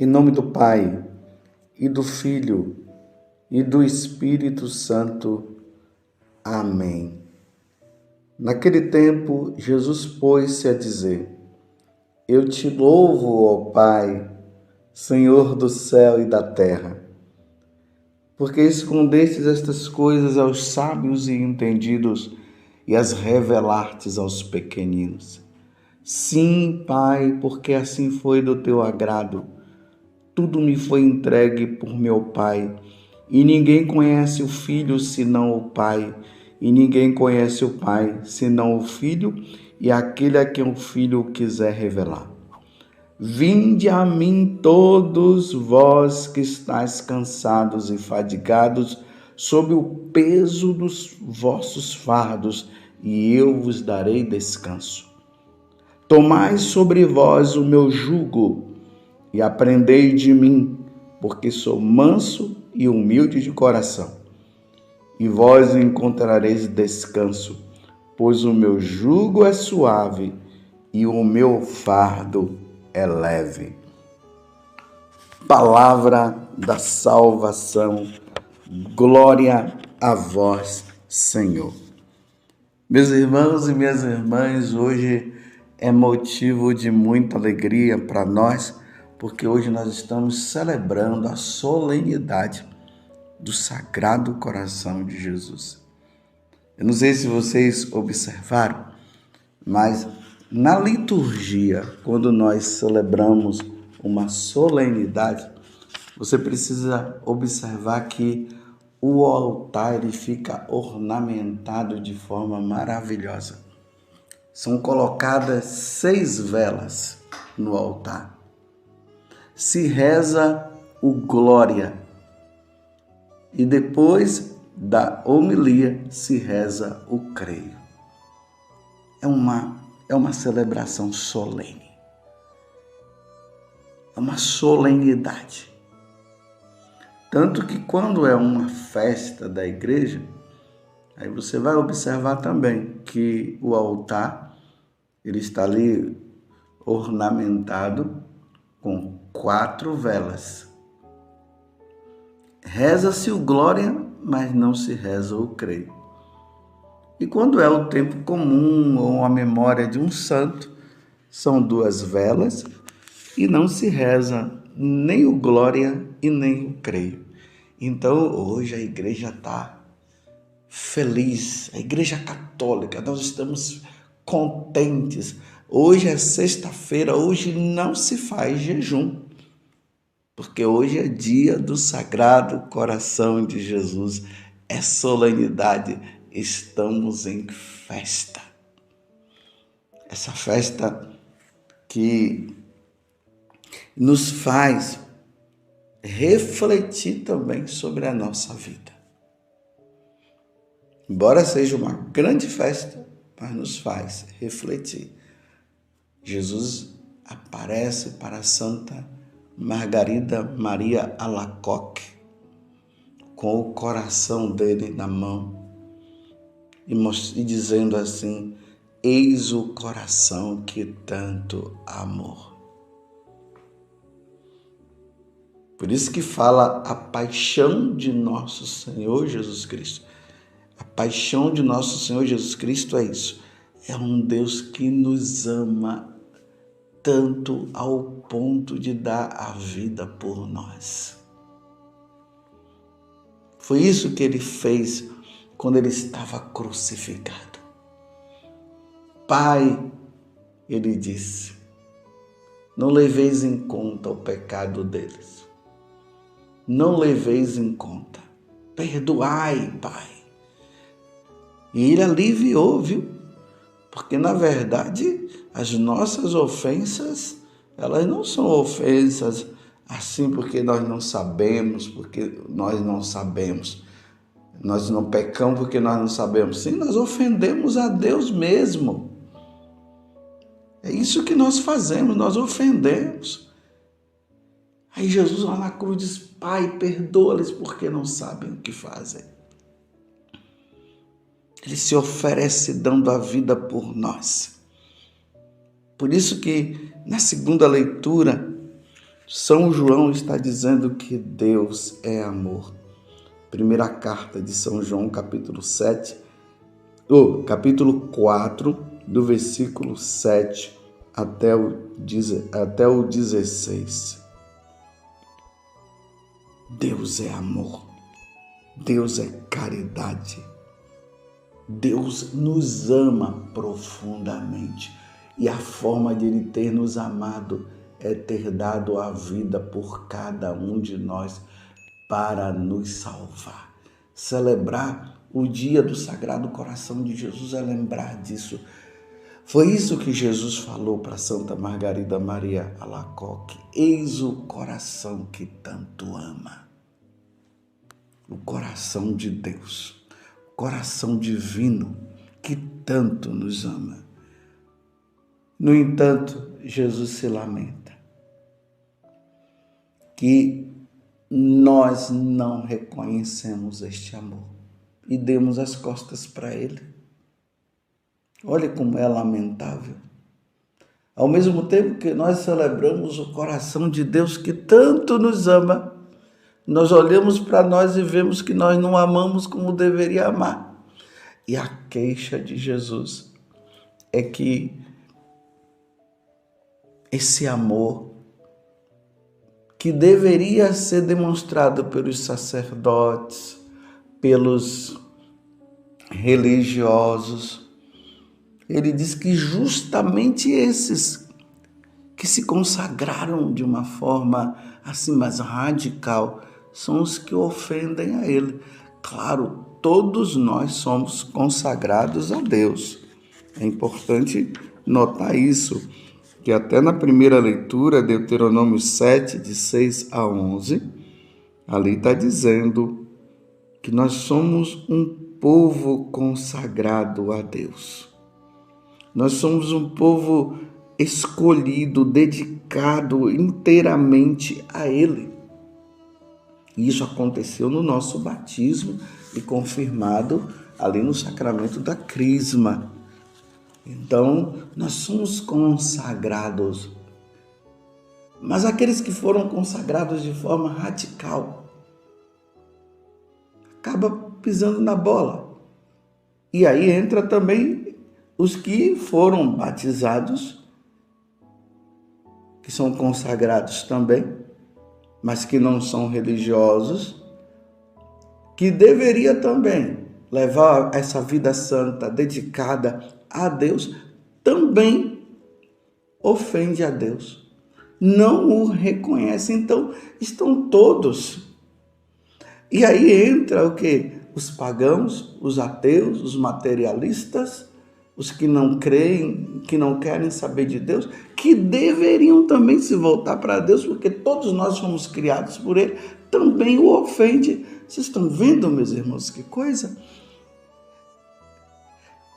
Em nome do Pai, e do Filho, e do Espírito Santo. Amém. Naquele tempo, Jesus pôs-se a dizer: Eu te louvo, ó Pai, Senhor do céu e da terra, porque escondestes estas coisas aos sábios e entendidos e as revelastes aos pequeninos. Sim, Pai, porque assim foi do teu agrado. Tudo me foi entregue por meu Pai, e ninguém conhece o Filho senão o Pai, e ninguém conhece o Pai senão o Filho e aquele a quem o Filho quiser revelar. Vinde a mim todos vós que estáis cansados e fadigados, sob o peso dos vossos fardos, e eu vos darei descanso. Tomai sobre vós o meu jugo e aprendei de mim, porque sou manso e humilde de coração. E vós encontrareis descanso, pois o meu jugo é suave e o meu fardo é leve. Palavra da salvação, glória a vós, Senhor. Meus irmãos e minhas irmãs, hoje é motivo de muita alegria para nós, porque hoje nós estamos celebrando a solenidade do Sagrado Coração de Jesus. Eu não sei se vocês observaram, mas na liturgia, quando nós celebramos uma solenidade, você precisa observar que o altar ele fica ornamentado de forma maravilhosa. São colocadas 6 velas no altar. Se reza o Glória e depois da homilia se reza o Creio. É uma celebração solene, é uma solenidade. Tanto que quando é uma festa da igreja, aí você vai observar também que o altar ele está ali ornamentado com 4 velas. Reza-se o Glória, mas não se reza o Creio. E quando é o tempo comum ou a memória de um santo, são 2 velas e não se reza nem o Glória e nem o Creio. Então hoje a igreja está feliz, a igreja católica, nós estamos contentes. Hoje é sexta-feira, hoje não se faz jejum, porque hoje é dia do Sagrado Coração de Jesus, é solenidade, estamos em festa. Essa festa que nos faz refletir também sobre a nossa vida. Embora seja uma grande festa, mas nos faz refletir. Jesus aparece para Santa Margarida Maria Alacoque com o coração dele na mão e dizendo assim: eis o coração que tanto amor. Por isso que fala a paixão de nosso Senhor Jesus Cristo. A paixão de nosso Senhor Jesus Cristo é isso. É um Deus que nos ama tanto ao ponto de dar a vida por nós. Foi isso que ele fez quando ele estava crucificado. Pai, ele disse, não leveis em conta o pecado deles. Não leveis em conta. Perdoai, Pai. E ele aliviou, viu? Porque, na verdade, as nossas ofensas, elas não são ofensas assim porque nós não sabemos, Nós não pecamos porque nós não sabemos. Sim, nós ofendemos a Deus mesmo. É isso que nós fazemos, nós ofendemos. Aí Jesus lá na cruz diz, Pai, perdoa-lhes porque não sabem o que fazem. Ele se oferece dando a vida por nós. Por isso que na segunda leitura, São João está dizendo que Deus é amor. Primeira carta de São João, capítulo 4, do versículo 7 até o 16. Deus é amor. Deus é caridade. Deus nos ama profundamente. E a forma de Ele ter nos amado é ter dado a vida por cada um de nós para nos salvar. Celebrar o dia do Sagrado Coração de Jesus é lembrar disso. Foi isso que Jesus falou para Santa Margarida Maria Alacoque. Eis o coração que tanto ama. O coração de Deus, o coração divino que tanto nos ama. No entanto, Jesus se lamenta que nós não reconhecemos este amor e demos as costas para Ele. Olha como é lamentável. Ao mesmo tempo que nós celebramos o coração de Deus que tanto nos ama, nós olhamos para nós e vemos que nós não amamos como deveria amar. E a queixa de Jesus é que esse amor que deveria ser demonstrado pelos sacerdotes, pelos religiosos, ele diz que justamente esses que se consagraram de uma forma assim mais radical são os que ofendem a ele. Claro, todos nós somos consagrados a Deus. É importante notar isso, que até na primeira leitura, Deuteronômio 7, de 6 a 11, ali está dizendo que nós somos um povo consagrado a Deus. Nós somos um povo escolhido, dedicado inteiramente a Ele. E isso aconteceu no nosso batismo e confirmado ali no sacramento da crisma. Então, nós somos consagrados. Mas aqueles que foram consagrados de forma radical acaba pisando na bola. E aí entra também os que foram batizados, que são consagrados também, mas que não são religiosos, que deveria também levar essa vida santa dedicada a Deus, também ofende a Deus, não o reconhece. Então, estão todos. E aí entra o quê? Os pagãos, os ateus, os materialistas, os que não creem, que não querem saber de Deus, que deveriam também se voltar para Deus, porque todos nós fomos criados por Ele, também o ofende. Vocês estão vendo, meus irmãos, que coisa?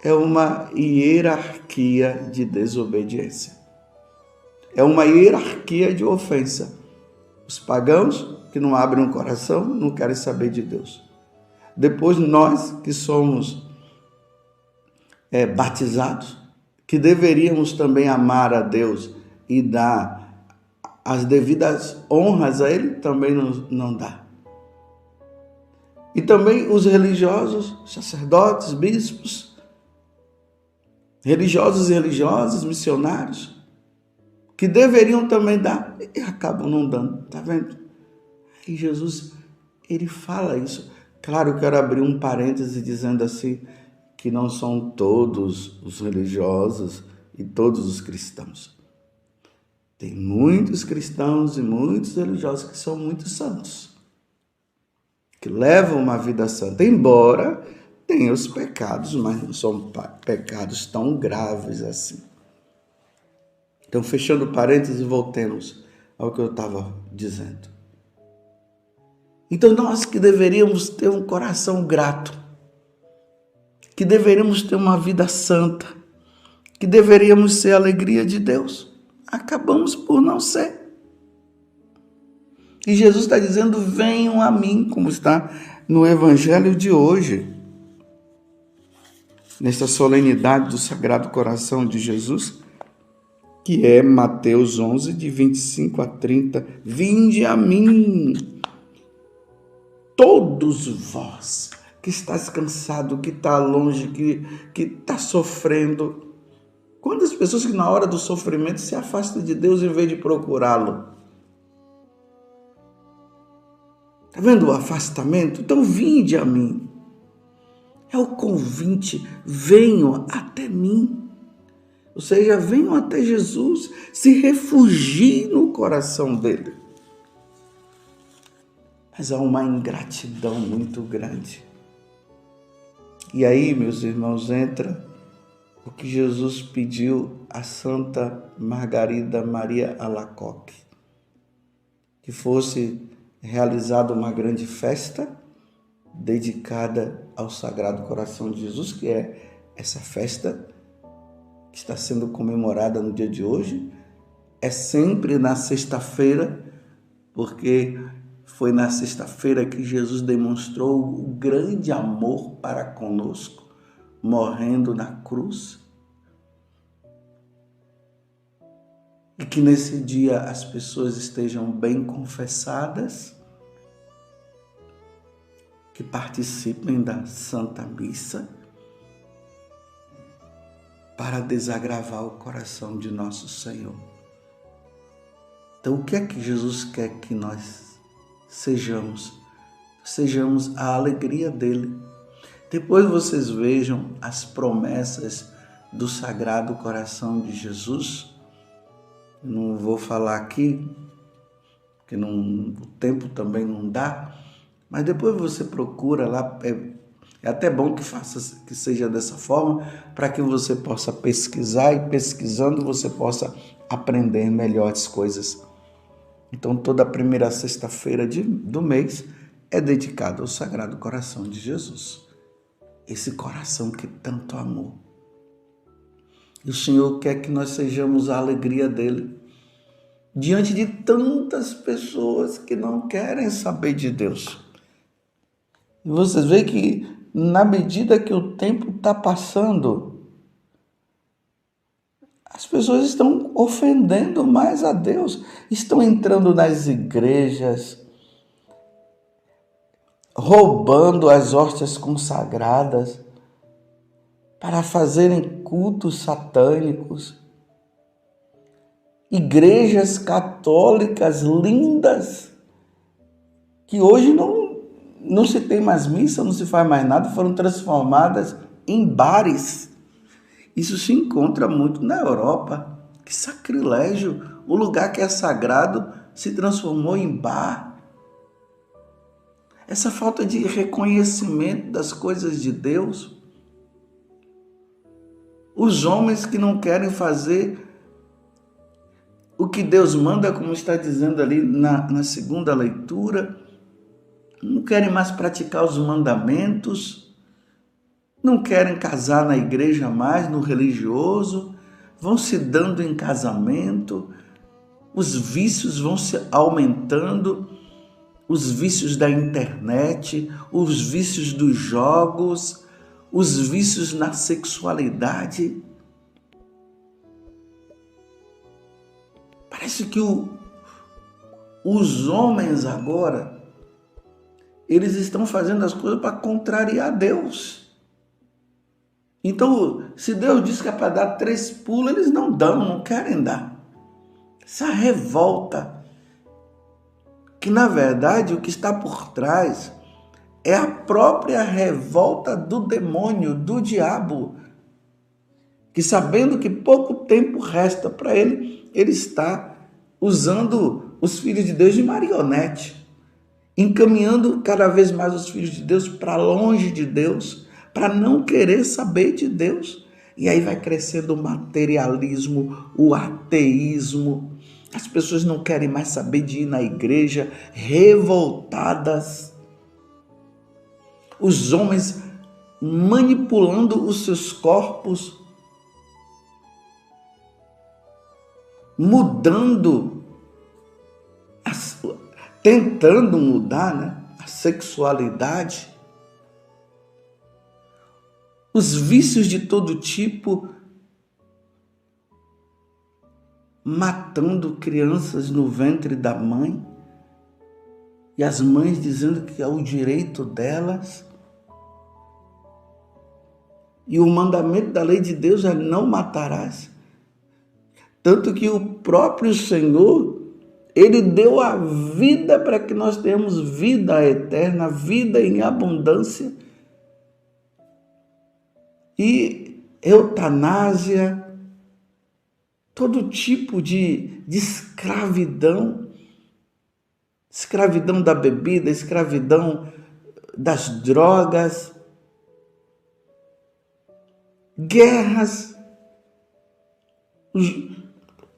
É uma hierarquia de desobediência. É uma hierarquia de ofensa. Os pagãos que não abrem o coração, não querem saber de Deus. Depois nós que somos batizados, que deveríamos também amar a Deus e dar as devidas honras a Ele, também não dá. E também os religiosos, sacerdotes, bispos, religiosos e religiosas, missionários, que deveriam também dar e acabam não dando, tá vendo? E Jesus, ele fala isso. Claro, eu quero abrir um parêntese dizendo assim, que não são todos os religiosos e todos os cristãos. Tem muitos cristãos e muitos religiosos que são muito santos, que levam uma vida santa, embora tenham os pecados, mas não são pecados tão graves assim. Então, fechando parênteses, voltemos ao que eu estava dizendo. Então, nós que deveríamos ter um coração grato, que deveríamos ter uma vida santa, que deveríamos ser a alegria de Deus, acabamos por não ser. E Jesus está dizendo, venham a mim, como está no Evangelho de hoje, nesta solenidade do Sagrado Coração de Jesus. que é Mateus 11, de 25 a 30. Vinde a mim, todos vós que estás cansado, que está longe, que está sofrendo. Quantas pessoas que na hora do sofrimento se afastam de Deus em vez de procurá-lo? Está vendo o afastamento? Então vinde a mim. É o convite, venham até mim. Ou seja, venham até Jesus, se refugiem no coração dele. Mas há uma ingratidão muito grande. E aí, meus irmãos, entra o que Jesus pediu a Santa Margarida Maria Alacoque, que fosse realizada uma grande festa dedicada ao Sagrado Coração de Jesus, que é essa festa que está sendo comemorada no dia de hoje. É sempre na sexta-feira, porque foi na sexta-feira que Jesus demonstrou o grande amor para conosco, morrendo na cruz. E que nesse dia as pessoas estejam bem confessadas, que participem da Santa Missa, para desagravar o coração de nosso Senhor. Então, o que é que Jesus quer que nós sejamos? Sejamos a alegria dele. Depois vocês vejam as promessas do Sagrado Coração de Jesus. Não vou falar aqui, porque o tempo também não dá, mas depois você procura lá. É até bom que seja dessa forma, para que você possa pesquisar e pesquisando você possa aprender melhores coisas. Então, toda a primeira sexta-feira do mês é dedicada ao Sagrado Coração de Jesus. Esse coração que tanto amou. E o Senhor quer que nós sejamos a alegria dele, diante de tantas pessoas que não querem saber de Deus. E vocês veem que, na medida que o tempo está passando, as pessoas estão ofendendo mais a Deus, estão entrando nas igrejas, roubando as hóstias consagradas para fazerem cultos satânicos. Igrejas católicas lindas, que hoje não se tem mais missa, não se faz mais nada, foram transformadas em bares. Isso se encontra muito na Europa. Que sacrilégio! O lugar que é sagrado se transformou em bar. Essa falta de reconhecimento das coisas de Deus. Os homens que não querem fazer o que Deus manda, como está dizendo ali na segunda leitura, não querem mais praticar os mandamentos, não querem casar na igreja mais, no religioso, vão se dando em casamento, os vícios vão se aumentando, os vícios da internet, os vícios dos jogos, os vícios na sexualidade. Parece que os homens agora, eles estão fazendo as coisas para contrariar Deus. Então, se Deus diz que é para dar 3 pulos, eles não dão, não querem dar. Essa revolta, que na verdade o que está por trás é a própria revolta do demônio, do diabo, que sabendo que pouco tempo resta para ele, ele está usando os filhos de Deus de marionete, encaminhando cada vez mais os filhos de Deus para longe de Deus, para não querer saber de Deus. E aí vai crescendo o materialismo, o ateísmo. As pessoas não querem mais saber de ir na igreja, revoltadas. Os homens manipulando os seus corpos, mudando, tentando mudar, né, a sexualidade, os vícios de todo tipo, matando crianças no ventre da mãe, e as mães dizendo que é o direito delas. E o mandamento da lei de Deus é não matarás. Tanto que o próprio Senhor, Ele deu a vida para que nós tenhamos vida eterna, vida em abundância. E eutanásia, todo tipo de escravidão, escravidão da bebida, escravidão das drogas, guerras,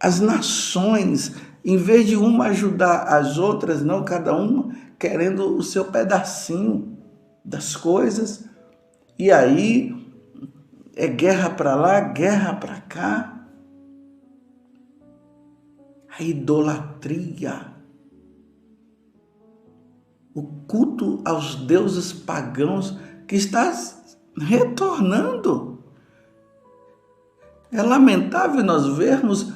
as nações, em vez de uma ajudar as outras, não, cada uma querendo o seu pedacinho das coisas, e aí é guerra para lá, guerra para cá. A idolatria, o culto aos deuses pagãos que está retornando. É lamentável nós vermos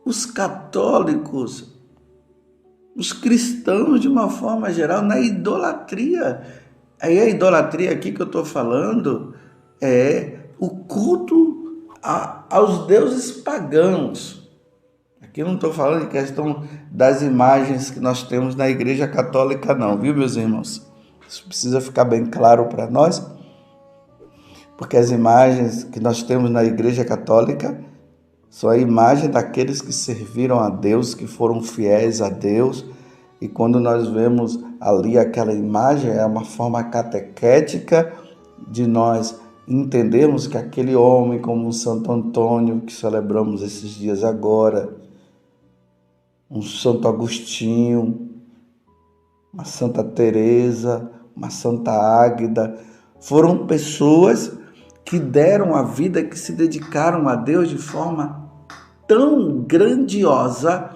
os católicos, os cristãos de uma forma geral, na idolatria. Aí a idolatria aqui que eu estou falando é o culto aos deuses pagãos. Aqui eu não estou falando de questão das imagens que nós temos na Igreja Católica não, viu, meus irmãos? Isso precisa ficar bem claro para nós, porque as imagens que nós temos na Igreja Católica são a imagem daqueles que serviram a Deus, que foram fiéis a Deus, e quando nós vemos ali aquela imagem, é uma forma catequética de nós entendermos que aquele homem, como o Santo Antônio, que celebramos esses dias agora, um Santo Agostinho, uma Santa Teresa, uma Santa Águeda, foram pessoas que deram a vida, que se dedicaram a Deus de forma tão grandiosa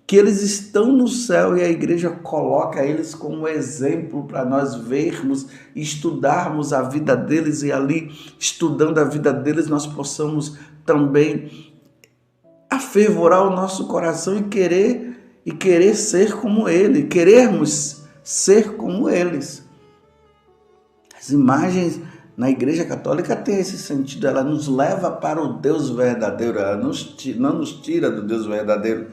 que eles estão no céu e a igreja coloca eles como exemplo para nós vermos, estudarmos a vida deles e ali, estudando a vida deles, nós possamos também afervorar o nosso coração e querer ser como ele, querermos ser como eles. As imagens na Igreja Católica tem esse sentido, ela nos leva para o Deus verdadeiro, ela não nos tira do Deus verdadeiro.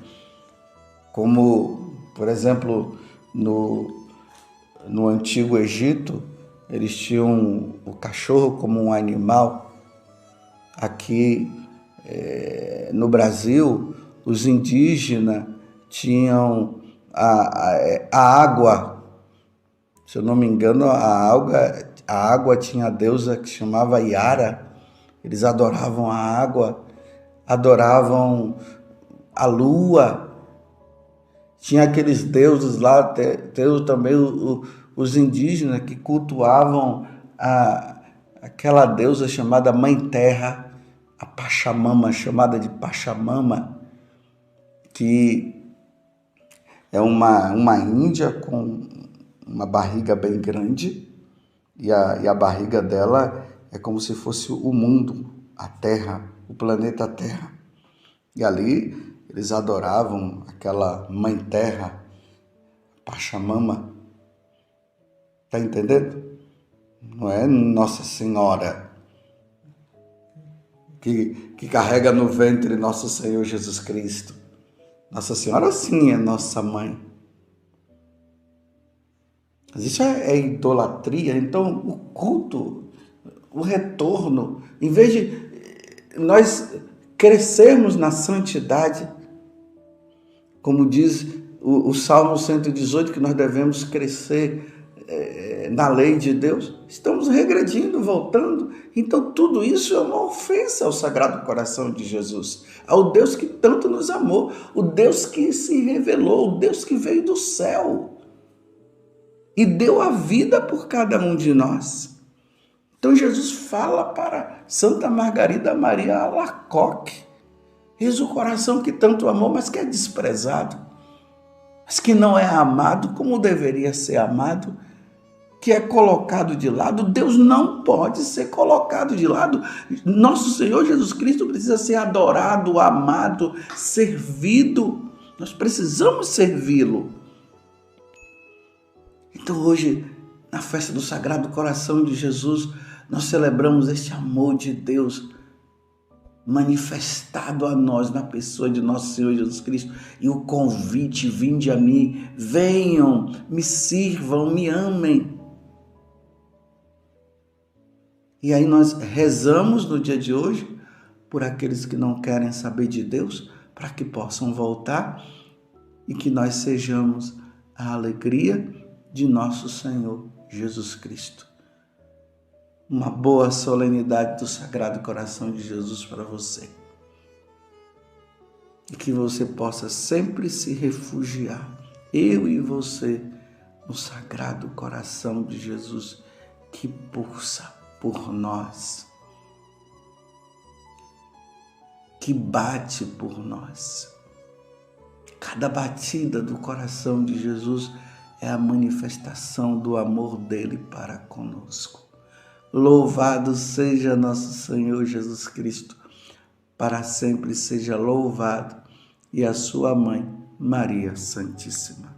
Como, por exemplo, no Antigo Egito, eles tinham o cachorro como um animal. Aqui no Brasil, os indígenas tinham a água. Se eu não me engano, a água tinha a deusa que chamava Iara. Eles adoravam a água, adoravam a lua. Tinha aqueles deuses lá, também os indígenas que cultuavam aquela deusa chamada Mãe Terra, a Pachamama, chamada de Pachamama, que é uma índia com uma barriga bem grande, e a barriga dela é como se fosse o mundo, a Terra, o planeta Terra. E ali eles adoravam aquela Mãe Terra, Pachamama. Está entendendo? Não é Nossa Senhora que carrega no ventre nosso Senhor Jesus Cristo. Nossa Senhora sim é nossa mãe. Mas isso é idolatria. Então o culto, o retorno, em vez de nós crescermos na santidade, como diz o Salmo 118, que nós devemos crescer na lei de Deus, estamos regredindo, voltando. Então tudo isso é uma ofensa ao Sagrado Coração de Jesus, ao Deus que tanto nos amou, o Deus que se revelou, o Deus que veio do céu e deu a vida por cada um de nós. Então Jesus fala para Santa Margarida Maria Alacoque: eis o coração que tanto amou, mas que é desprezado, mas que não é amado como deveria ser amado, que é colocado de lado. Deus não pode ser colocado de lado. Nosso Senhor Jesus Cristo precisa ser adorado, amado, servido. Nós precisamos servi-lo. Então hoje, na festa do Sagrado Coração de Jesus, nós celebramos este amor de Deus manifestado a nós na pessoa de nosso Senhor Jesus Cristo, e o convite: vinde a mim, venham, me sirvam, me amem. E aí nós rezamos no dia de hoje por aqueles que não querem saber de Deus, para que possam voltar e que nós sejamos a alegria de nosso Senhor Jesus Cristo. Uma boa solenidade do Sagrado Coração de Jesus para você. E que você possa sempre se refugiar, eu e você, no Sagrado Coração de Jesus, que pulsa por nós, que bate por nós. Cada batida do coração de Jesus é a manifestação do amor dele para conosco. Louvado seja nosso Senhor Jesus Cristo, para sempre seja louvado, e a sua mãe, Maria Santíssima.